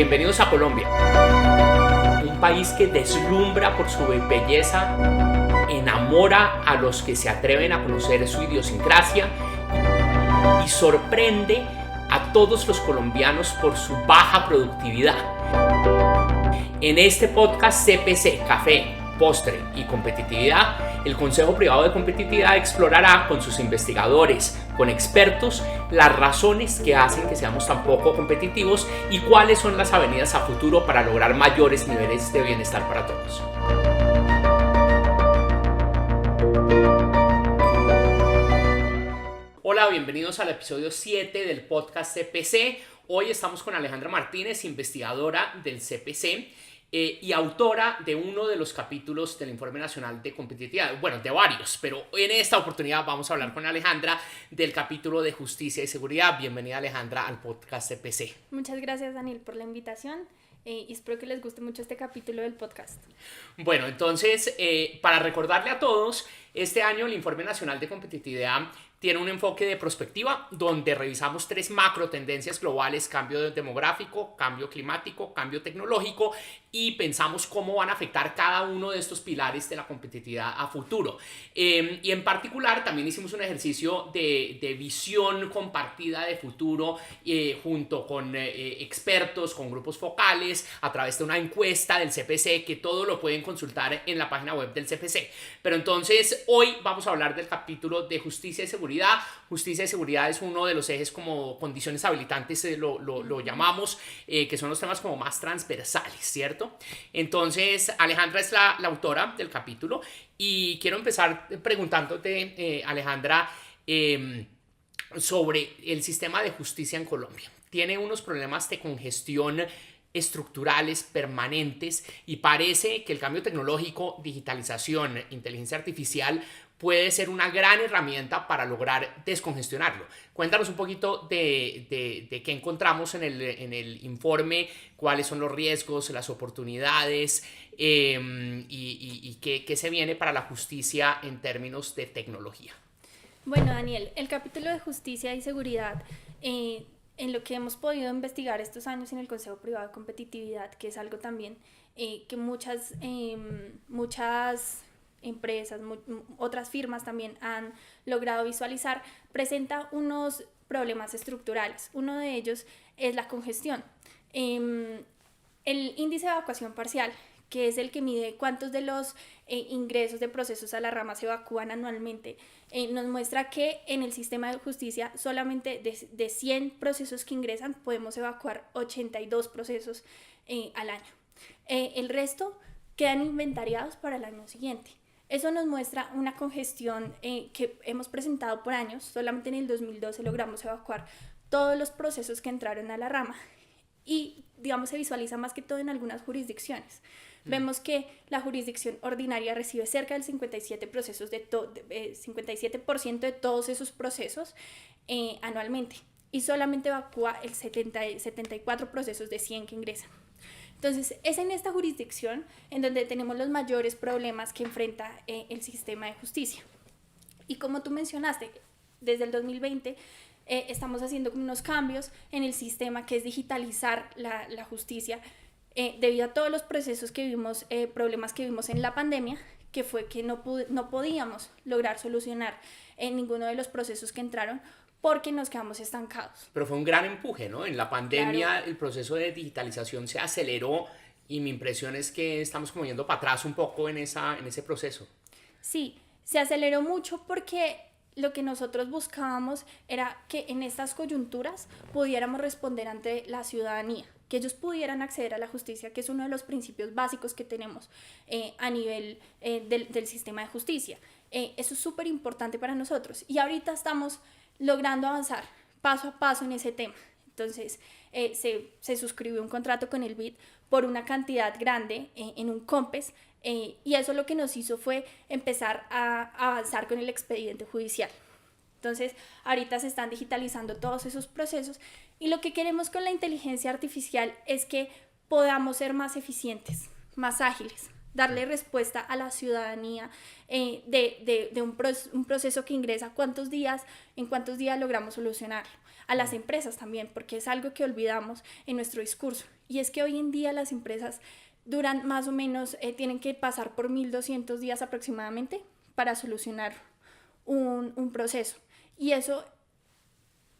Bienvenidos a Colombia, un país que deslumbra por su belleza, enamora a los que se atreven a conocer su idiosincrasia y sorprende a todos los colombianos por su baja productividad. En este podcast CPC, Café, Postre y Competitividad, el Consejo Privado de Competitividad explorará con sus investigadores, con expertos, las razones que hacen que seamos tan poco competitivos y cuáles son las avenidas a futuro para lograr mayores niveles de bienestar para todos. Hola, bienvenidos al episodio 7 del podcast CPC. Hoy estamos con Alejandra Martínez, investigadora del CPC. Y autora de uno de los capítulos del Informe Nacional de Competitividad, bueno, de varios, pero en esta oportunidad vamos a hablar con Alejandra del capítulo de Justicia y Seguridad. Bienvenida, Alejandra, al podcast CPC. Muchas gracias, Daniel, por la invitación y espero que les guste mucho este capítulo del podcast. Bueno, entonces, para recordarle a todos, este año el Informe Nacional de Competitividad tiene un enfoque de prospectiva donde revisamos 3 macro tendencias globales: cambio demográfico, cambio climático, cambio tecnológico, y pensamos cómo van a afectar cada uno de estos pilares de la competitividad a futuro. Y en particular también hicimos un ejercicio de visión compartida de futuro junto con expertos, con grupos focales, a través de una encuesta del CPC, que todo lo pueden consultar en la página web del CPC. Pero entonces hoy vamos a hablar del capítulo de Justicia y Seguridad. Justicia y seguridad es uno de los ejes como condiciones habilitantes, lo llamamos, que son los temas como más transversales, ¿cierto? Entonces, Alejandra es la autora del capítulo y quiero empezar preguntándote, Alejandra, sobre el sistema de justicia en Colombia. Tiene unos problemas de congestión estructurales permanentes y parece que el cambio tecnológico, digitalización, inteligencia artificial puede ser una gran herramienta para lograr descongestionarlo. Cuéntanos un poquito de qué encontramos en el informe, cuáles son los riesgos, las oportunidades y qué se viene para la justicia en términos de tecnología. Bueno, Daniel, el capítulo de Justicia y Seguridad, en lo que hemos podido investigar estos años en el Consejo Privado de Competitividad, que es algo también que muchas empresas, otras firmas también han logrado visualizar, presenta unos problemas estructurales. Uno de ellos es la congestión. El índice de evacuación parcial, que es el que mide cuántos de los ingresos de procesos a la rama se evacúan anualmente, nos muestra que en el sistema de justicia solamente de 100 procesos que ingresan podemos evacuar 82 procesos al año. El resto quedan inventariados para el año siguiente. Eso nos muestra una congestión que hemos presentado por años. Solamente en el 2012 logramos evacuar todos los procesos que entraron a la rama y, digamos, se visualiza más que todo en algunas jurisdicciones. Vemos que la jurisdicción ordinaria recibe cerca del 57% de todos esos procesos anualmente y solamente evacúa el 74 procesos de 100 que ingresan. Entonces, es en esta jurisdicción en donde tenemos los mayores problemas que enfrenta el sistema de justicia. Y como tú mencionaste, desde el 2020 estamos haciendo unos cambios en el sistema, que es digitalizar la justicia, debido a todos los procesos que vimos, problemas que vimos en la pandemia, que fue que no podíamos lograr solucionar ninguno de los procesos que entraron, porque nos quedamos estancados. Pero fue un gran empuje, ¿no? En la pandemia, claro, el proceso de digitalización se aceleró y mi impresión es que estamos como yendo para atrás un poco en ese proceso. Sí, se aceleró mucho porque lo que nosotros buscábamos era que en estas coyunturas pudiéramos responder ante la ciudadanía, que ellos pudieran acceder a la justicia, que es uno de los principios básicos que tenemos a nivel del sistema de justicia. Eso es súper importante para nosotros y ahorita estamos logrando avanzar paso a paso en ese tema. Entonces se suscribió un contrato con el BID por una cantidad grande en un COMPES y eso lo que nos hizo fue empezar a avanzar con el expediente judicial. Entonces ahorita se están digitalizando todos esos procesos y lo que queremos con la inteligencia artificial es que podamos ser más eficientes, más ágiles, darle respuesta a la ciudadanía de un proceso que ingresa, en cuántos días logramos solucionarlo. a las empresas también, porque es algo que olvidamos en nuestro discurso. Y es que hoy en día las empresas duran más o menos, tienen que pasar por 1200 días aproximadamente para solucionar un proceso. Y eso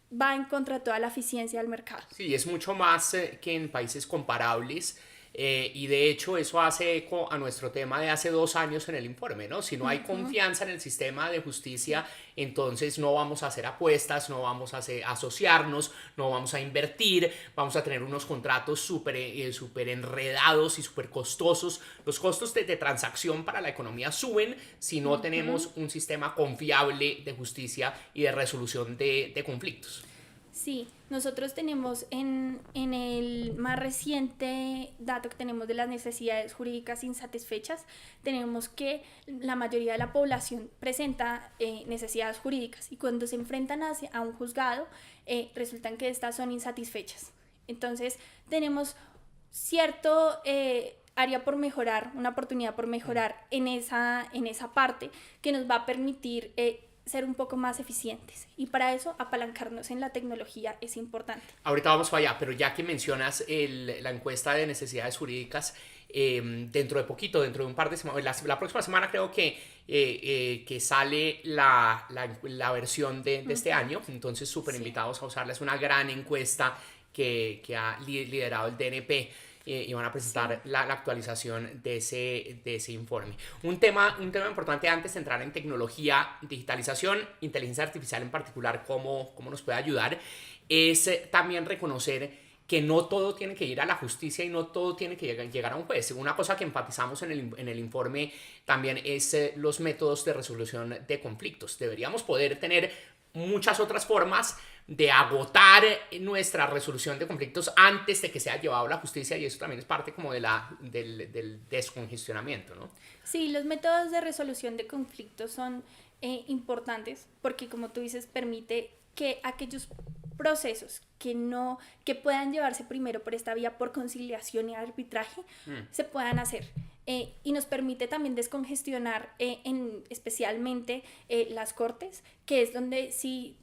va en contra de toda la eficiencia del mercado. Sí, es mucho más que en países comparables. Y de hecho eso hace eco a nuestro tema de hace 2 años en el informe, ¿no? Si no hay confianza en el sistema de justicia, entonces no vamos a hacer apuestas, no vamos a asociarnos, no vamos a invertir, vamos a tener unos contratos súper enredados y súper costosos. Los costos de transacción para la economía suben si no tenemos un sistema confiable de justicia y de resolución de conflictos. Sí, nosotros tenemos en el más reciente dato que tenemos de las necesidades jurídicas insatisfechas, tenemos que la mayoría de la población presenta necesidades jurídicas y cuando se enfrentan a un juzgado resultan que estas son insatisfechas. Entonces tenemos cierto área por mejorar, una oportunidad por mejorar en esa parte que nos va a permitir ser un poco más eficientes y para eso apalancarnos en la tecnología es importante. Ahorita vamos para allá, pero ya que mencionas la encuesta de necesidades jurídicas, dentro de poquito, dentro de un par de semanas, la próxima semana creo que sale la versión de este año, entonces súper invitados a usarla, es una gran encuesta que ha liderado el DNP. Y van a presentar la actualización de ese informe. Un tema importante antes de entrar en tecnología, digitalización, inteligencia artificial en particular, cómo nos puede ayudar, es también reconocer que no todo tiene que ir a la justicia y no todo tiene que llegar a un juez. Una cosa que enfatizamos en el informe también es los métodos de resolución de conflictos. Deberíamos poder tener muchas otras formas de agotar nuestra resolución de conflictos antes de que sea llevado a la justicia y eso también es parte como del descongestionamiento, ¿no? Sí, los métodos de resolución de conflictos son importantes porque como tú dices permite que aquellos procesos que puedan llevarse primero por esta vía por conciliación y arbitraje se puedan hacer. Y nos permite también descongestionar especialmente las cortes, que es donde sí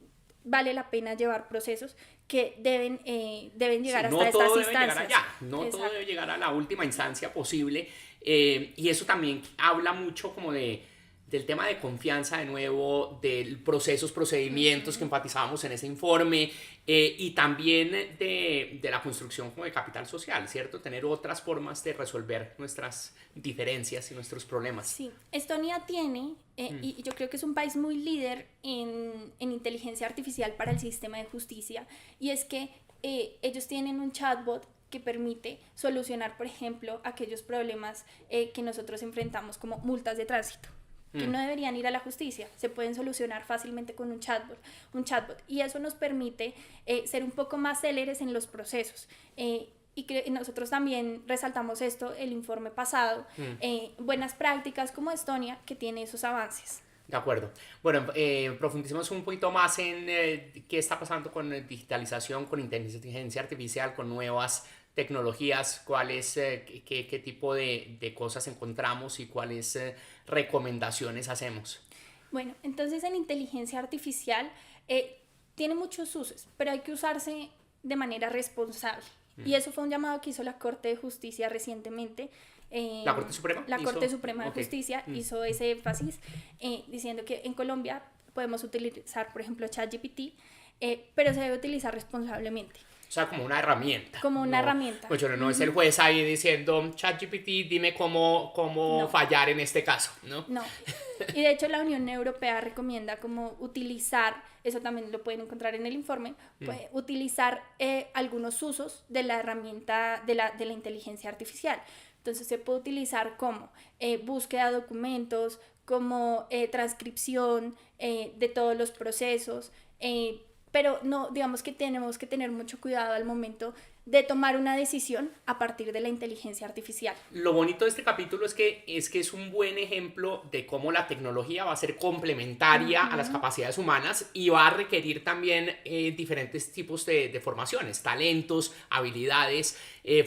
vale la pena llevar procesos que deben llegar hasta estas instancias. No todo debe llegar a la última instancia posible. Y eso también habla mucho como del tema de confianza, de nuevo, de procedimientos que enfatizábamos en ese informe y también de la construcción como de capital social, ¿cierto? Tener otras formas de resolver nuestras diferencias y nuestros problemas. Sí, Estonia tiene, y yo creo que es un país muy líder en inteligencia artificial para el sistema de justicia, y es que ellos tienen un chatbot que permite solucionar, por ejemplo, aquellos problemas que nosotros enfrentamos como multas de tránsito, que no deberían ir a la justicia, se pueden solucionar fácilmente con un chatbot, y eso nos permite ser un poco más céleres en los procesos. Y nosotros también resaltamos esto el informe pasado, buenas prácticas como Estonia, que tiene esos avances. De acuerdo. Bueno, profundicemos un poquito más en qué está pasando con digitalización, con inteligencia artificial, con nuevas tecnologías, qué tipo de cosas encontramos y cuáles recomendaciones hacemos. Bueno, entonces en inteligencia artificial tiene muchos usos, pero hay que usarse de manera responsable. Y eso fue un llamado que hizo la Corte de Justicia recientemente. ¿La Corte Suprema? La Corte Suprema de Justicia hizo ese énfasis diciendo que en Colombia podemos utilizar, por ejemplo, ChatGPT, pero se debe utilizar responsablemente. O sea, como una herramienta. Como una herramienta. Pues no es el juez ahí diciendo, ChatGPT, dime cómo fallar en este caso, ¿no? No. Y de hecho la Unión Europea recomienda como utilizar, eso también lo pueden encontrar en el informe, utilizar algunos usos de la herramienta de la inteligencia artificial. Entonces se puede utilizar como búsqueda de documentos, como transcripción de todos los procesos, pero no, digamos que tenemos que tener mucho cuidado al momento de tomar una decisión a partir de la inteligencia artificial. Lo bonito de este capítulo es que es un buen ejemplo de cómo la tecnología va a ser complementaria a las capacidades humanas y va a requerir también diferentes tipos de formaciones, talentos, habilidades,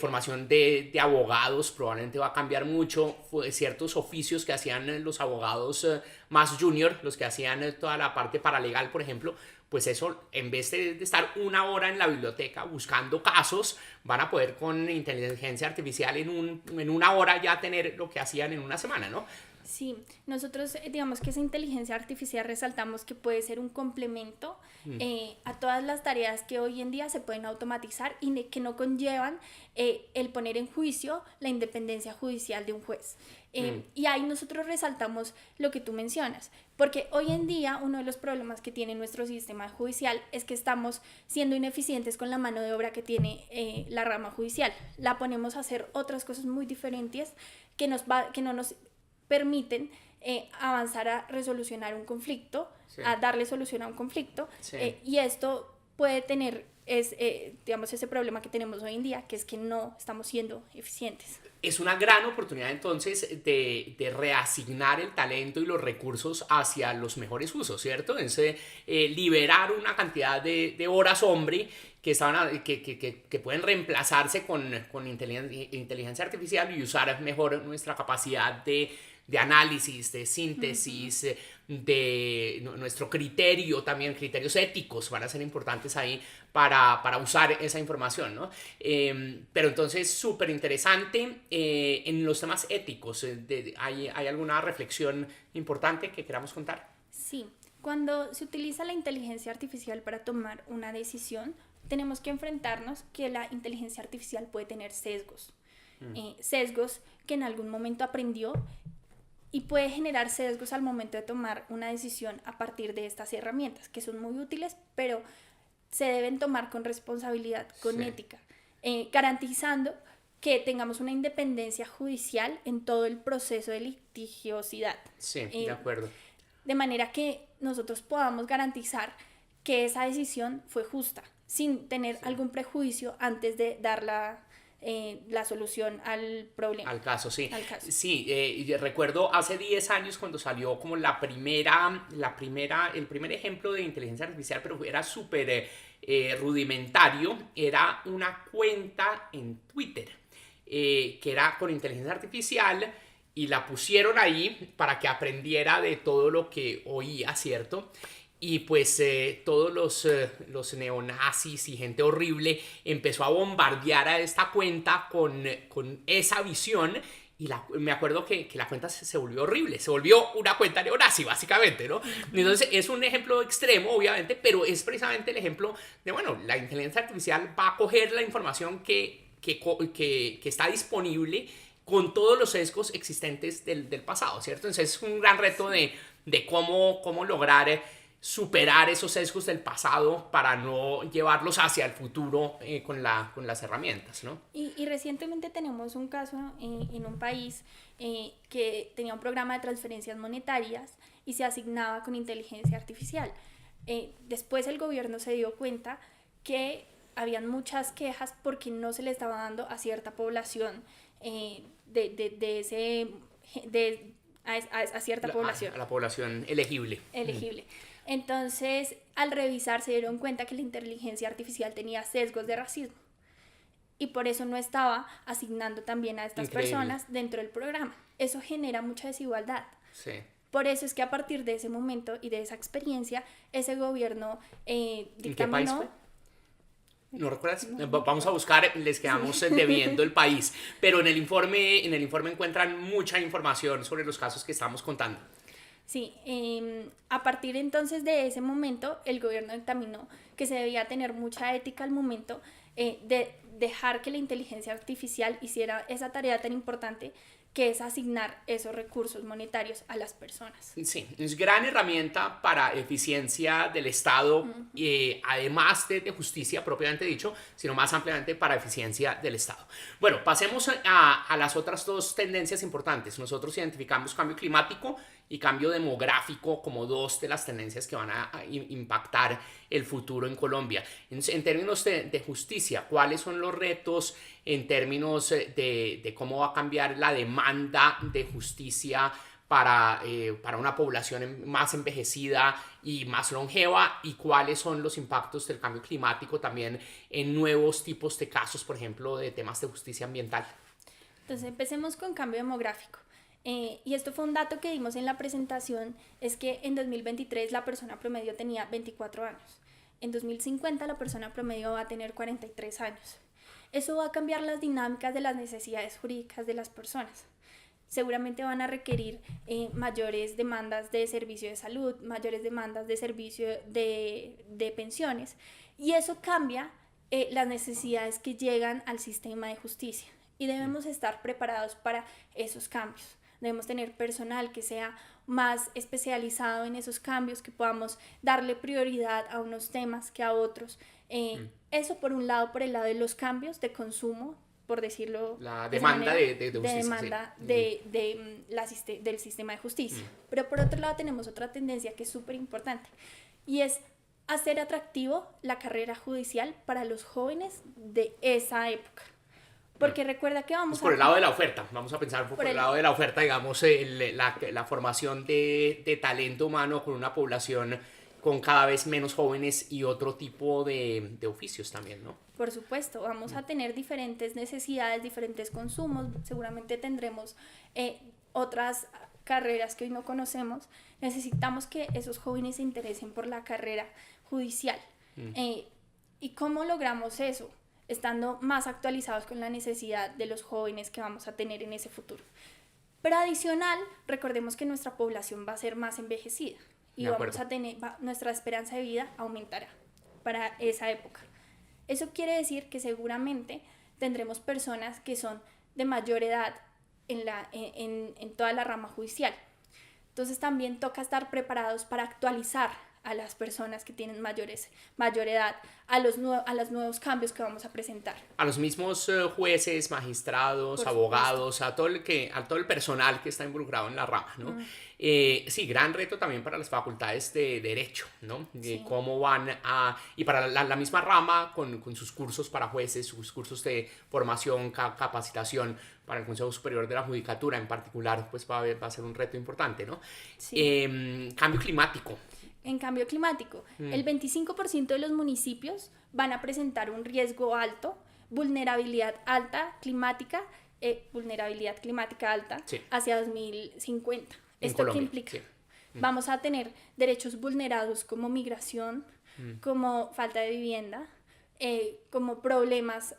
formación de abogados, probablemente va a cambiar mucho, ciertos oficios que hacían los abogados más junior, los que hacían toda la parte paralegal, por ejemplo, pues eso, en vez de estar una hora en la biblioteca buscando casos, van a poder con inteligencia artificial en una hora ya tener lo que hacían en una semana, ¿no? Sí, nosotros digamos que esa inteligencia artificial resaltamos que puede ser un complemento a todas las tareas que hoy en día se pueden automatizar y que no conllevan el poner en juicio la independencia judicial de un juez. Y ahí nosotros resaltamos lo que tú mencionas, porque hoy en día uno de los problemas que tiene nuestro sistema judicial es que estamos siendo ineficientes con la mano de obra que tiene la rama judicial. La ponemos a hacer otras cosas muy diferentes que no nos permiten avanzar a resolucionar un conflicto, sí, a darle solución a un conflicto, sí, y esto puede tener digamos, ese problema que tenemos hoy en día, que es que no estamos siendo eficientes. Es una gran oportunidad entonces de reasignar el talento y los recursos hacia los mejores usos, ¿cierto? Es liberar una cantidad de horas hombre que pueden reemplazarse con inteligencia artificial y usar mejor nuestra capacidad de análisis, de síntesis, de nuestro criterio, también criterios éticos van a ser importantes ahí para usar esa información, ¿no? Pero entonces, súper interesante en los temas éticos. ¿Hay alguna reflexión importante que queramos contar? Sí, cuando se utiliza la inteligencia artificial para tomar una decisión, tenemos que enfrentarnos que la inteligencia artificial puede tener sesgos, sesgos que en algún momento aprendió y puede generar sesgos al momento de tomar una decisión a partir de estas herramientas, que son muy útiles, pero se deben tomar con responsabilidad, con ética, garantizando que tengamos una independencia judicial en todo el proceso de litigiosidad. Sí, de acuerdo. De manera que nosotros podamos garantizar que esa decisión fue justa, sin tener algún prejuicio antes de dar la solución al problema. Al caso, sí. Al caso. Sí, recuerdo hace 10 años cuando salió como el primer ejemplo de inteligencia artificial, pero era súper rudimentario, era una cuenta en Twitter, que era con inteligencia artificial y la pusieron ahí para que aprendiera de todo lo que oía, ¿cierto? Y pues todos los neonazis y gente horrible empezó a bombardear a esta cuenta con esa visión. Y me acuerdo que la cuenta se volvió horrible, se volvió una cuenta neonazi, básicamente, ¿no? Entonces es un ejemplo extremo, obviamente, pero es precisamente el ejemplo de, bueno, la inteligencia artificial va a coger la información que está disponible con todos los sesgos existentes del pasado, ¿cierto? Entonces es un gran reto de cómo lograr superar esos sesgos del pasado para no llevarlos hacia el futuro con las herramientas, ¿no? Y recientemente tenemos un caso en un país que tenía un programa de transferencias monetarias y se asignaba con inteligencia artificial. Después el gobierno se dio cuenta que habían muchas quejas porque no se le estaba dando a cierta población a cierta población. A la población elegible. Elegible. Entonces, al revisar se dieron cuenta que la inteligencia artificial tenía sesgos de racismo y por eso no estaba asignando también a estas personas dentro del programa. Eso genera mucha desigualdad. Sí. Por eso es que a partir de ese momento y de esa experiencia, ese gobierno dictaminó... ¿En qué país fue? ¿No recuerdas? No. Vamos a buscar, les quedamos debiendo el país, pero en el informe encuentran mucha información sobre los casos que estamos contando. Sí, a partir entonces de ese momento el gobierno dictaminó que se debía tener mucha ética al momento de dejar que la inteligencia artificial hiciera esa tarea tan importante que es asignar esos recursos monetarios a las personas. Sí, es gran herramienta para eficiencia del Estado, además de justicia propiamente dicho, sino más ampliamente para eficiencia del Estado. Bueno, pasemos a las otras dos tendencias importantes. Nosotros identificamos cambio climático y cambio demográfico como dos de las tendencias que van a impactar el futuro en Colombia. En términos de justicia, ¿cuáles son los retos en términos de cómo va a cambiar la demanda de justicia para una población más envejecida y más longeva? ¿Y cuáles son los impactos del cambio climático también en nuevos tipos de casos, por ejemplo, de temas de justicia ambiental? Entonces, empecemos con cambio demográfico. Y esto fue un dato que dimos en la presentación, es que en 2023 la persona promedio tenía 24 años. en 2050 la persona promedio va a tener 43 años. Eso va a cambiar las dinámicas de las necesidades jurídicas de las personas. Seguramente van a requerir mayores demandas de servicio de salud, mayores demandas de servicio de pensiones, y eso cambia las necesidades que llegan al sistema de justicia, y debemos estar preparados para esos cambios. Debemos tener personal que sea más especializado en esos cambios, que podamos darle prioridad a unos temas que a otros. Eso por un lado, por el lado de los cambios de consumo, por decirlo La de esa demanda manera, de justicia. demanda del sistema de justicia. Pero por otro lado tenemos otra tendencia que es súper importante, y es hacer atractivo la carrera judicial para los jóvenes de esa época. Porque recuerda que vamos por el lado de la oferta, vamos a pensar por el lado de la oferta, digamos, la formación de talento humano con una población con cada vez menos jóvenes y otro tipo de oficios también, ¿no? Por supuesto, vamos a tener diferentes necesidades, diferentes consumos, seguramente tendremos otras carreras que hoy no conocemos. Necesitamos que esos jóvenes se interesen por la carrera judicial. ¿Y cómo logramos eso? Estando más actualizados con la necesidad de los jóvenes que vamos a tener en ese futuro. Pero adicional, recordemos que nuestra población va a ser más envejecida y vamos a tener, nuestra esperanza de vida aumentará para esa época. Eso quiere decir que seguramente tendremos personas que son de mayor edad en toda la rama judicial. Entonces también toca estar preparados para actualizar a las personas que tienen mayor edad, a los nuevos cambios que vamos a presentar. A los mismos jueces, magistrados, abogados, a todo el personal que está involucrado en la rama, ¿no? Sí, gran reto también para las facultades de Derecho, ¿no? De cómo van y para la misma rama con sus cursos para jueces, sus cursos de formación, capacitación para el Consejo Superior de la Judicatura en particular, pues va a ser un reto importante, ¿no? Sí. Cambio climático. En cambio climático, el 25% de los municipios van a presentar un riesgo alto, vulnerabilidad climática alta sí. hacia 2050. ¿Esto Colombia, qué implica? Sí. Vamos a tener derechos vulnerados como migración, como falta de vivienda, como problemas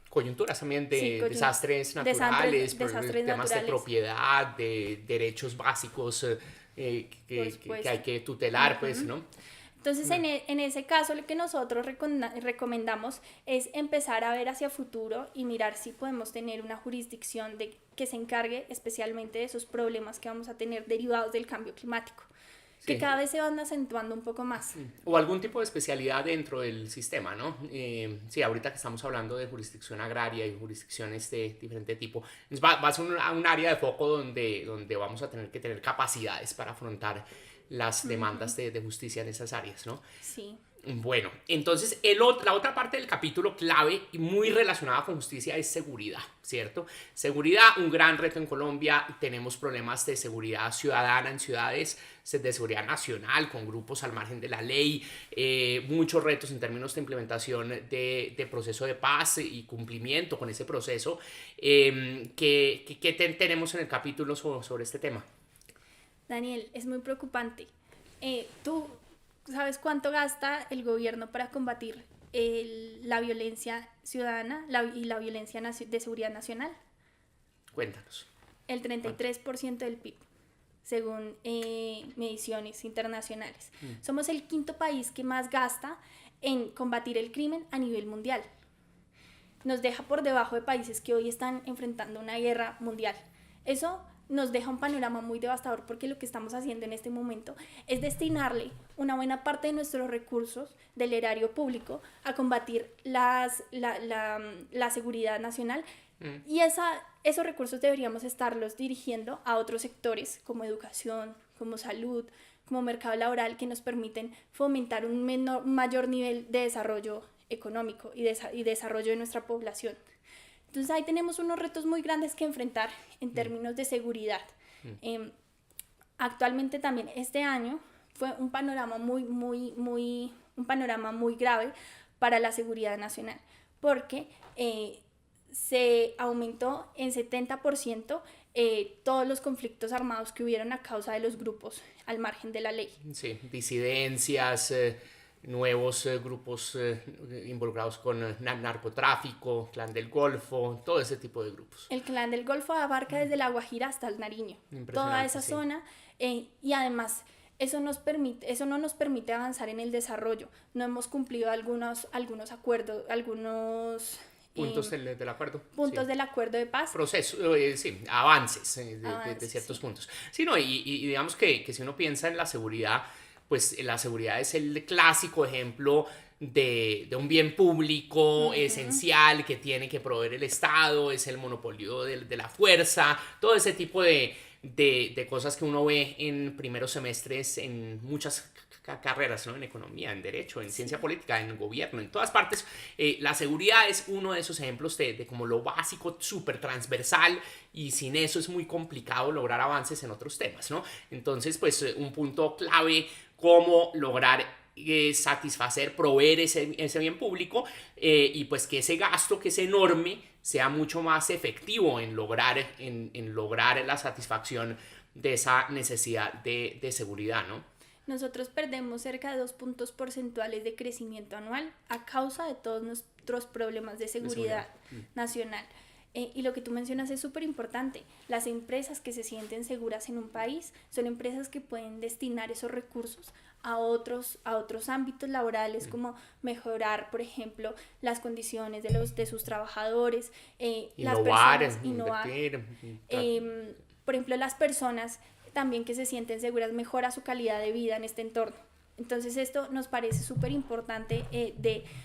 coyunturas también de desastres naturales, temas de propiedad, de derechos básicos que hay que tutelar, pues, ¿no? Entonces, en ese caso, lo que nosotros recomendamos es empezar a ver hacia futuro y mirar si podemos tener una jurisdicción que se encargue especialmente de esos problemas que vamos a tener derivados del cambio climático, que cada vez se van acentuando un poco más. O algún tipo de especialidad dentro del sistema, ¿no? Sí, ahorita que estamos hablando de jurisdicción agraria y jurisdicciones de diferente tipo, va a ser un área de foco donde vamos a tener que tener capacidades para afrontar las demandas de justicia en esas áreas, ¿no? Sí. Bueno, entonces la otra parte del capítulo clave y muy relacionada con justicia es seguridad, ¿cierto? Seguridad, un gran reto en Colombia. Tenemos problemas de seguridad ciudadana en ciudades, de seguridad nacional con grupos al margen de la ley, muchos retos en términos de implementación de proceso de paz y cumplimiento con ese proceso. ¿Qué tenemos en el capítulo sobre este tema? Daniel, es muy preocupante. ¿Tú sabes cuánto gasta el gobierno para combatir la violencia ciudadana y la violencia de seguridad nacional? Cuéntanos. El 33% del PIB, según mediciones internacionales. Somos el quinto país que más gasta en combatir el crimen a nivel mundial. Nos deja por debajo de países que hoy están enfrentando una guerra mundial. Eso nos deja un panorama muy devastador, porque lo que estamos haciendo en este momento es destinarle una buena parte de nuestros recursos del erario público a combatir la seguridad nacional, y esos recursos deberíamos estarlos dirigiendo a otros sectores como educación, como salud, como mercado laboral, que nos permiten fomentar un mayor nivel de desarrollo económico y desarrollo de nuestra población. Entonces ahí tenemos unos retos muy grandes que enfrentar en términos de seguridad. Actualmente también este año fue un panorama muy grave para la seguridad nacional, porque se aumentó en 70% todos los conflictos armados que hubieron a causa de los grupos al margen de la ley. Sí, disidencias, nuevos grupos involucrados con narcotráfico, Clan del Golfo, todo ese tipo de grupos. El Clan del Golfo abarca desde La Guajira hasta el Nariño, toda esa zona, y además eso no nos permite avanzar en el desarrollo. No hemos cumplido algunos acuerdos, algunos puntos del acuerdo. Puntos del acuerdo de paz. Avances de ciertos puntos. Sí, no, y digamos que si uno piensa en la seguridad, pues la seguridad es el clásico ejemplo de un bien público esencial que tiene que proveer el Estado, es el monopolio de la fuerza, todo ese tipo de cosas que uno ve en primeros semestres en muchas carreras, ¿no? En economía, en derecho, en ciencia política, en gobierno, en todas partes. La seguridad es uno de esos ejemplos de como lo básico, súper transversal, y sin eso es muy complicado lograr avances en otros temas, ¿no? Entonces, pues un punto clave, cómo lograr satisfacer, proveer ese bien público, y pues que ese gasto que es enorme sea mucho más efectivo en lograr la satisfacción de esa necesidad de seguridad, ¿no? Nosotros perdemos cerca de 2 puntos porcentuales de crecimiento anual a causa de todos nuestros problemas de seguridad nacional. Y lo que tú mencionas es súper importante. Las empresas que se sienten seguras en un país son empresas que pueden destinar esos recursos a otros ámbitos laborales, como mejorar, por ejemplo, las condiciones de sus trabajadores, innovar. Por ejemplo, las personas también que se sienten seguras mejora su calidad de vida en este entorno. Entonces esto nos parece súper importante,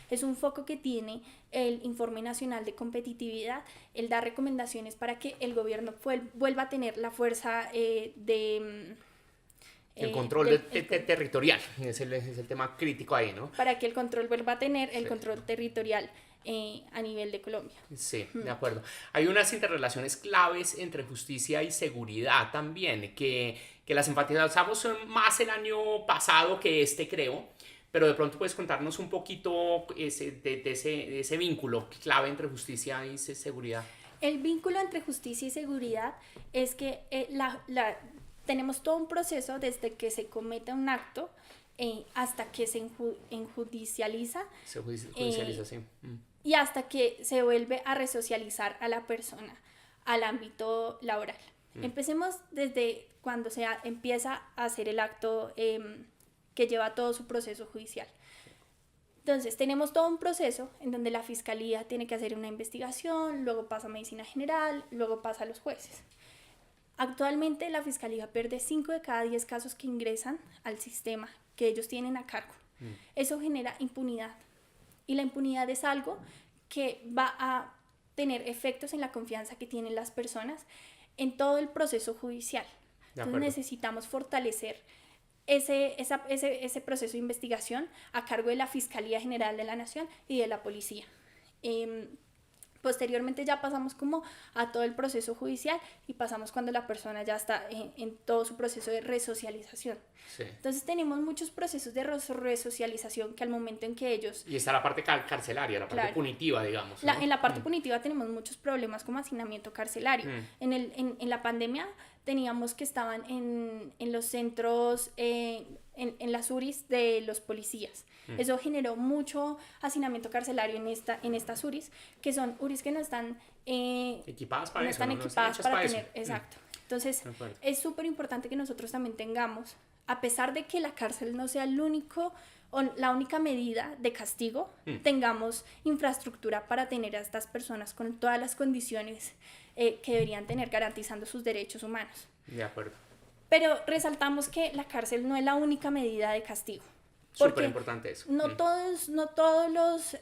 es un foco que tiene el Informe Nacional de Competitividad, el dar recomendaciones para que el gobierno vuelva a tener la fuerza el control territorial, es el tema crítico ahí, ¿no? Para que el control vuelva a tener el control territorial a nivel de Colombia. Sí, de acuerdo. Hay unas interrelaciones claves entre justicia y seguridad también, que las enfatizamos más el año pasado que creo, pero de pronto puedes contarnos un poquito de ese vínculo clave entre justicia y seguridad. El vínculo entre justicia y seguridad es que tenemos todo un proceso desde que se comete un acto hasta que se judicializa. Se judicializa, sí. Y hasta que se vuelve a resocializar a la persona al ámbito laboral. Empecemos desde cuando se empieza a hacer el acto que lleva todo su proceso judicial. Entonces, tenemos todo un proceso en donde la fiscalía tiene que hacer una investigación, luego pasa a medicina general, luego pasa a los jueces. Actualmente, la fiscalía pierde 5 de cada 10 casos que ingresan al sistema que ellos tienen a cargo. Eso genera impunidad. Y la impunidad es algo que va a tener efectos en la confianza que tienen las personas en todo el proceso judicial. Entonces necesitamos fortalecer ese proceso de investigación a cargo de la Fiscalía General de la Nación y de la Policía. Posteriormente ya pasamos como a todo el proceso judicial y pasamos cuando la persona ya está en todo su proceso de resocialización. Sí. Entonces tenemos muchos procesos de resocialización que al momento en que ellos... Y está la parte carcelaria, la parte punitiva, digamos, ¿no? En la parte punitiva tenemos muchos problemas como hacinamiento carcelario. En la pandemia teníamos que estaban en los centros, en las URIs de los policías. Eso generó mucho hacinamiento carcelario en estas URIs, que son URIs que no están equipadas para eso. Tener. Exacto. Entonces, es súper importante que nosotros también tengamos, a pesar de que la cárcel no sea el único o la única medida de castigo, tengamos infraestructura para tener a estas personas con todas las condiciones que deberían tener, garantizando sus derechos humanos. De acuerdo. Pero resaltamos que la cárcel no es la única medida de castigo. Súper importante eso. No todos los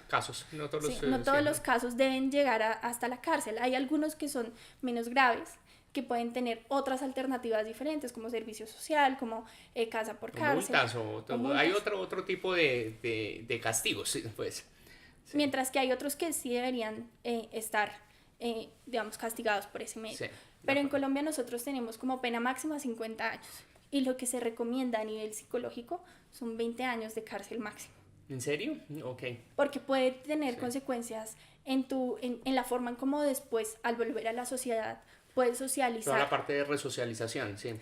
casos, los casos deben llegar hasta la cárcel. Hay algunos que son menos graves, que pueden tener otras alternativas diferentes, como servicio social, como casa por cárcel. Multas, hay otro tipo de castigos, pues. Sí. Mientras que hay otros que sí deberían estar, digamos, castigados por ese medio. Sí. Pero en Colombia nosotros tenemos como pena máxima 50 años y lo que se recomienda a nivel psicológico son 20 años de cárcel máximo. ¿En serio? Ok. Porque puede tener consecuencias en la forma en cómo después, al volver a la sociedad, puedes socializar. Toda la parte de resocialización, sí.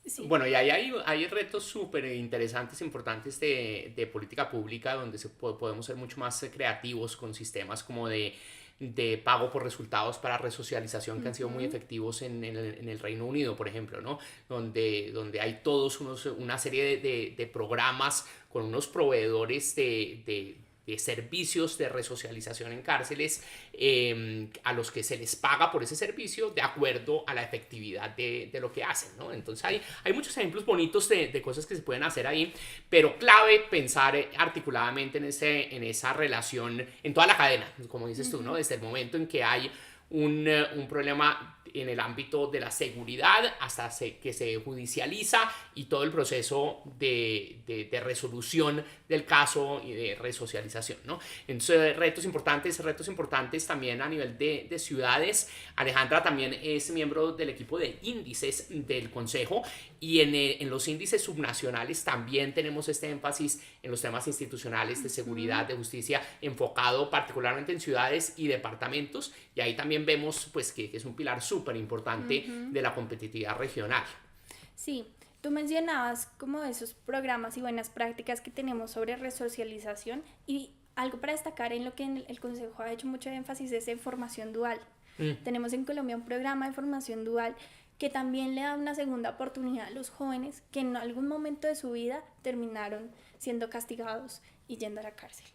Sí. Bueno, y ahí hay retos súper interesantes, importantes de política pública, donde podemos ser mucho más creativos con sistemas como de pago por resultados para resocialización que han sido muy efectivos en el Reino Unido, por ejemplo, ¿no? Donde hay todos una serie de programas con unos proveedores de servicios de resocialización en cárceles a los que se les paga por ese servicio de acuerdo a la efectividad de lo que hacen, ¿no? Entonces hay muchos ejemplos bonitos de cosas que se pueden hacer ahí, pero clave pensar articuladamente en esa relación, en toda la cadena, como dices tú, ¿no? Desde el momento en que hay un problema en el ámbito de la seguridad hasta que se judicializa y todo el proceso de resolución del caso y de resocialización, ¿no? Entonces, retos importantes también a nivel de ciudades. Alejandra también es miembro del equipo de índices del Consejo y en los índices subnacionales también tenemos este énfasis en los temas institucionales de seguridad, de justicia, enfocado particularmente en ciudades y departamentos, y ahí también vemos pues que es un pilar súper importante de la competitividad regional. Sí, tú mencionabas como esos programas y buenas prácticas que tenemos sobre resocialización, y algo para destacar en lo que el Consejo ha hecho mucho énfasis es en formación dual. Tenemos en Colombia un programa de formación dual que también le da una segunda oportunidad a los jóvenes que en algún momento de su vida terminaron siendo castigados y yendo a la cárcel.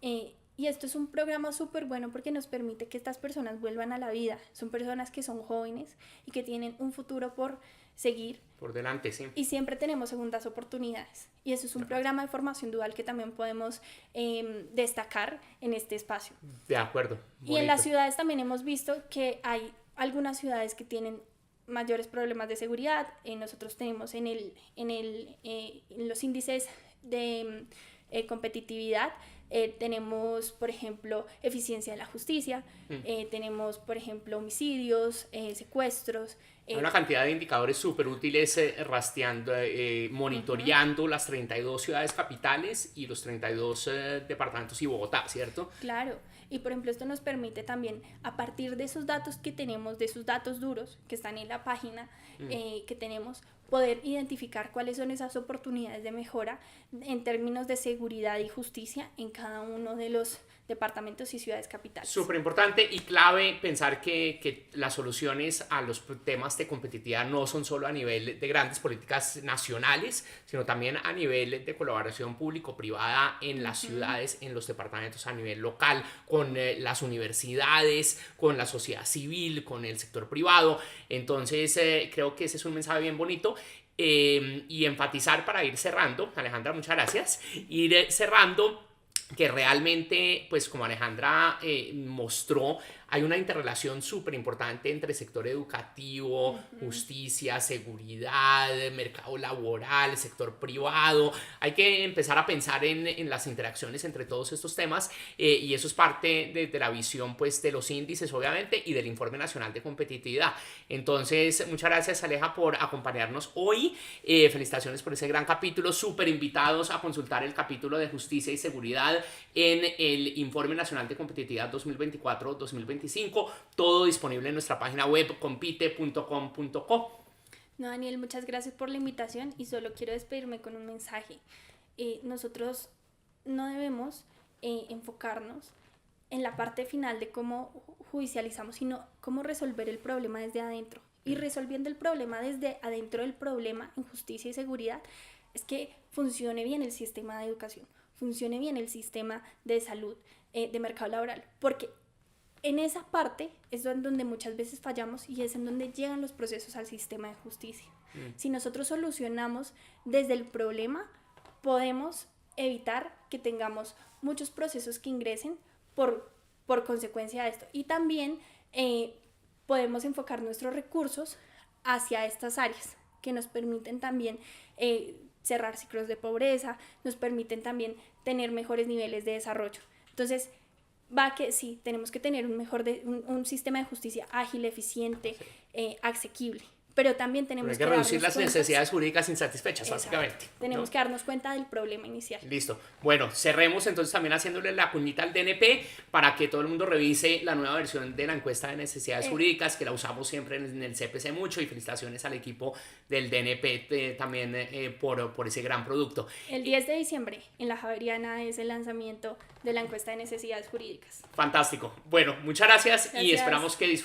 Y esto es un programa súper bueno porque nos permite que estas personas vuelvan a la vida. Son personas que son jóvenes y que tienen un futuro por seguir. Por delante, sí. Y siempre tenemos segundas oportunidades. Y eso es un programa de formación dual que también podemos destacar en este espacio. De acuerdo. Bonito. Y en las ciudades también hemos visto que hay algunas ciudades que tienen mayores problemas de seguridad. Nosotros tenemos en los índices de competitividad, tenemos, por ejemplo, eficiencia de la justicia, tenemos, por ejemplo, homicidios, secuestros. Hay una cantidad de indicadores súper útiles rastreando, monitoreando las 32 ciudades capitales y los 32 departamentos y Bogotá, ¿cierto? Claro. Y por ejemplo, esto nos permite también, a partir de esos datos que tenemos, de esos datos duros que están en la página que tenemos, poder identificar cuáles son esas oportunidades de mejora en términos de seguridad y justicia en cada uno de los departamentos y ciudades capitales. Súper importante y clave pensar que las soluciones a los temas de competitividad no son solo a nivel de grandes políticas nacionales, sino también a nivel de colaboración público-privada en las ciudades, en los departamentos a nivel local, con las universidades, con la sociedad civil, con el sector privado. Entonces creo que ese es un mensaje bien bonito. Y enfatizar para ir cerrando, Alejandra, muchas gracias, ir cerrando que realmente, pues como Alejandra mostró, hay una interrelación súper importante entre sector educativo, justicia, seguridad, mercado laboral, sector privado. Hay que empezar a pensar en las interacciones entre todos estos temas y eso es parte de la visión pues, de los índices, obviamente, y del Informe Nacional de Competitividad. Entonces, muchas gracias, Aleja, por acompañarnos hoy. Felicitaciones por ese gran capítulo. Súper invitados a consultar el capítulo de Justicia y Seguridad en el Informe Nacional de Competitividad 2024-2025. Todo disponible en nuestra página web compite.com.co. No, Daniel, muchas gracias por la invitación y solo quiero despedirme con un mensaje. Nosotros no debemos enfocarnos en la parte final de cómo judicializamos, sino cómo resolver el problema desde adentro. Y resolviendo el problema desde adentro del problema en justicia y seguridad es que funcione bien el sistema de educación, funcione bien el sistema de salud, de mercado laboral, porque en esa parte es donde muchas veces fallamos y es en donde llegan los procesos al sistema de justicia. Si nosotros solucionamos desde el problema, podemos evitar que tengamos muchos procesos que ingresen por consecuencia de esto. Y también podemos enfocar nuestros recursos hacia estas áreas que nos permiten también cerrar ciclos de pobreza, nos permiten también tener mejores niveles de desarrollo. Entonces, sí, tenemos que tener un sistema de justicia ágil, eficiente, asequible, pero también tenemos hay que reducir las necesidades jurídicas insatisfechas, básicamente. Tenemos que darnos cuenta del problema inicial. Listo. Bueno, cerremos entonces también haciéndole la cuñita al DNP para que todo el mundo revise la nueva versión de la encuesta de necesidades jurídicas, que la usamos siempre en el CPC mucho, y felicitaciones al equipo del DNP también por ese gran producto. El 10 de diciembre en la Javeriana es el lanzamiento de la encuesta de necesidades jurídicas. Fantástico. Bueno, muchas gracias. Y esperamos que disfruten